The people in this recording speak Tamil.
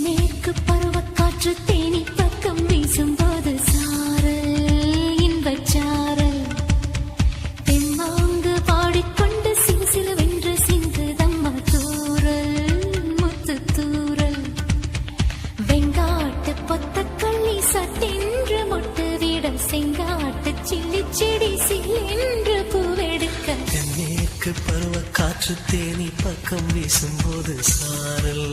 மேற்கு பருவக்காற்று தேனி பக்கம் வீசும்போது சாரல் இன்பச்சாரல் தெம்மாங்கு பாடிக்கொண்டு சிலுசிலுவென்று சிந்துதம்மா தூரல் முத்து தூரல் வெங்காட்டு பொத்தக்கள்ளி சட்டென்று மொட்டு விட செங்காட்டு சில்லி செடி சில்லென்று பூவெடுக்க மேற்கு பருவக்காற்று தேனி பக்கம் வீசும்போது சாரல்